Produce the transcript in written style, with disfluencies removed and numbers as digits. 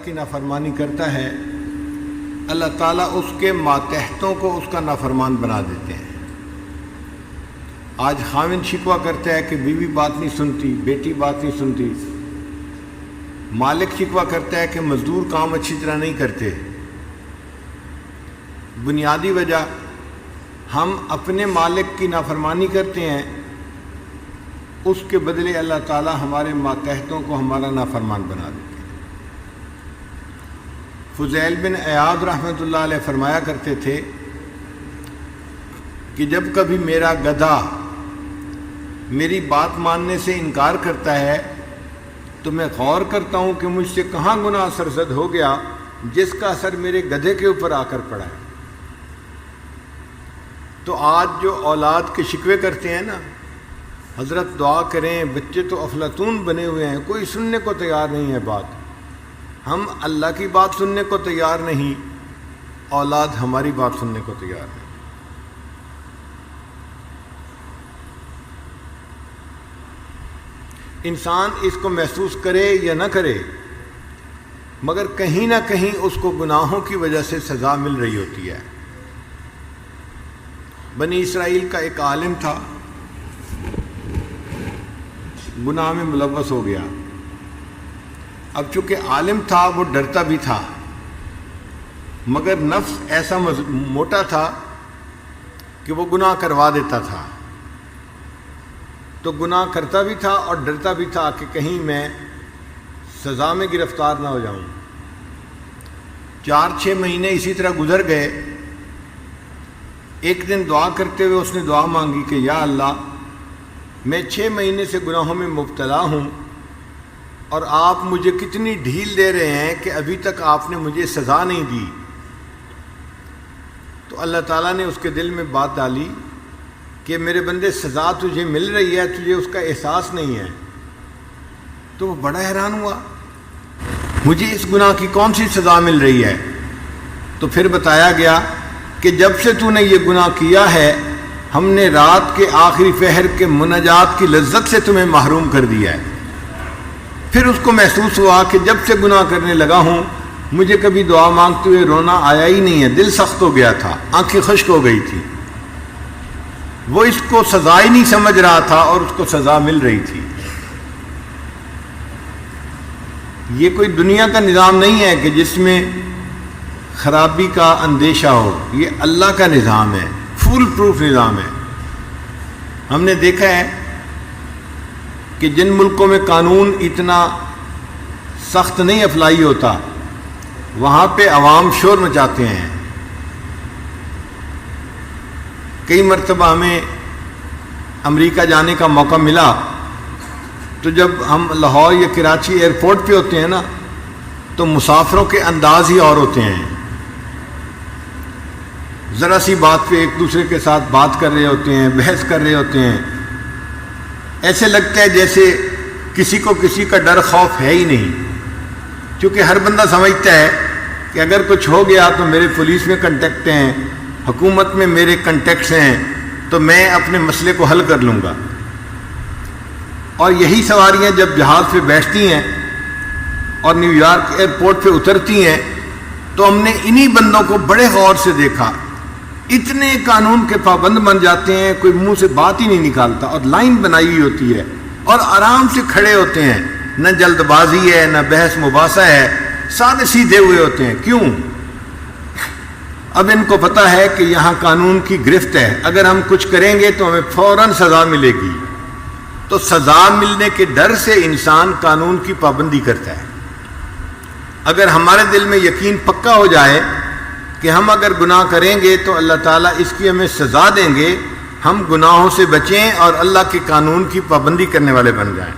کی نافرمانی کرتا ہے اللہ تعالیٰ اس کے ماتحتوں کو اس کا نافرمان بنا دیتے ہیں۔ آج خاوند شکوہ کرتا ہے کہ بیوی بات نہیں سنتی، بیٹی بات نہیں سنتی، مالک شکوہ کرتا ہے کہ مزدور کام اچھی طرح نہیں کرتے۔ بنیادی وجہ ہم اپنے مالک کی نافرمانی کرتے ہیں، اس کے بدلے اللہ تعالیٰ ہمارے ماتحتوں کو ہمارا نافرمان بنا دیتے ہیں۔ فضیل بن عیاض رحمۃ اللہ علیہ فرمایا کرتے تھے کہ جب کبھی میرا گدھا میری بات ماننے سے انکار کرتا ہے تو میں غور کرتا ہوں کہ مجھ سے کہاں گناہ سرزد ہو گیا جس کا اثر میرے گدھے کے اوپر آ کر پڑا ہے۔ تو آج جو اولاد کے شکوے کرتے ہیں نا، حضرت دعا کریں، بچے تو افلاطون بنے ہوئے ہیں، کوئی سننے کو تیار نہیں ہے بات، ہم اللہ کی بات سننے کو تیار نہیں، اولاد ہماری بات سننے کو تیار نہیں۔ انسان اس کو محسوس کرے یا نہ کرے، مگر کہیں نہ کہیں اس کو گناہوں کی وجہ سے سزا مل رہی ہوتی ہے۔ بنی اسرائیل کا ایک عالم تھا، گناہ میں ملوث ہو گیا۔ اب چونکہ عالم تھا وہ ڈرتا بھی تھا، مگر نفس ایسا موٹا تھا کہ وہ گناہ کروا دیتا تھا، تو گناہ کرتا بھی تھا اور ڈرتا بھی تھا کہ کہیں میں سزا میں گرفتار نہ ہو جاؤں۔ 4-6 مہینے اسی طرح گزر گئے۔ ایک دن دعا کرتے ہوئے اس نے دعا مانگی کہ یا اللہ، میں 6 مہینے سے گناہوں میں مبتلا ہوں اور آپ مجھے کتنی ڈھیل دے رہے ہیں کہ ابھی تک آپ نے مجھے سزا نہیں دی۔ تو اللہ تعالیٰ نے اس کے دل میں بات ڈالی کہ میرے بندے سزا تجھے مل رہی ہے، تجھے اس کا احساس نہیں ہے۔ تو وہ بڑا حیران ہوا، مجھے اس گناہ کی کون سی سزا مل رہی ہے؟ تو پھر بتایا گیا کہ جب سے تو نے یہ گناہ کیا ہے، ہم نے رات کے آخری پہر کے مناجات کی لذت سے تمہیں محروم کر دیا ہے۔ پھر اس کو محسوس ہوا کہ جب سے گناہ کرنے لگا ہوں مجھے کبھی دعا مانگتے ہوئے رونا آیا ہی نہیں ہے، دل سخت ہو گیا تھا، آنکھیں خشک ہو گئی تھی۔ وہ اس کو سزا ہی نہیں سمجھ رہا تھا اور اس کو سزا مل رہی تھی۔ یہ کوئی دنیا کا نظام نہیں ہے کہ جس میں خرابی کا اندیشہ ہو، یہ اللہ کا نظام ہے، فول پروف نظام ہے۔ ہم نے دیکھا ہے کہ جن ملکوں میں قانون اتنا سخت نہیں اپلائی ہوتا، وہاں پہ عوام شور مچاتے ہیں۔ کئی مرتبہ ہمیں امریکہ جانے کا موقع ملا تو جب ہم لاہور یا کراچی ایئرپورٹ پہ ہوتے ہیں نا، تو مسافروں کے انداز ہی اور ہوتے ہیں۔ ذرا سی بات پہ ایک دوسرے کے ساتھ بات کر رہے ہوتے ہیں، بحث کر رہے ہوتے ہیں، ایسے لگتا ہے جیسے کسی کو کسی کا ڈر خوف ہے ہی نہیں، کیونکہ ہر بندہ سمجھتا ہے کہ اگر کچھ ہو گیا تو میرے پولیس میں کنٹیکٹ ہیں، حکومت میں میرے کنٹیکٹس ہیں، تو میں اپنے مسئلے کو حل کر لوں گا۔ اور یہی سواریاں جب جہاز پہ بیٹھتی ہیں اور نیو یارک ایئرپورٹ پہ اترتی ہیں تو ہم نے انہی بندوں کو بڑے غور سے دیکھا، اتنے قانون کے پابند بن جاتے ہیں، کوئی منہ سے بات ہی نہیں نکالتا، اور لائن بنائی ہوئی ہوتی ہے اور آرام سے کھڑے ہوتے ہیں، نہ جلد بازی ہے نہ بحث مباحثہ ہے، سادے سیدھے ہوئے ہوتے ہیں۔ کیوں؟ اب ان کو پتہ ہے کہ یہاں قانون کی گرفت ہے، اگر ہم کچھ کریں گے تو ہمیں فوراً سزا ملے گی، تو سزا ملنے کے ڈر سے انسان قانون کی پابندی کرتا ہے۔ اگر ہمارے دل میں یقین پکا ہو جائے کہ ہم اگر گناہ کریں گے تو اللہ تعالیٰ اس کی ہمیں سزا دیں گے، ہم گناہوں سے بچیں اور اللہ کے قانون کی پابندی کرنے والے بن جائیں۔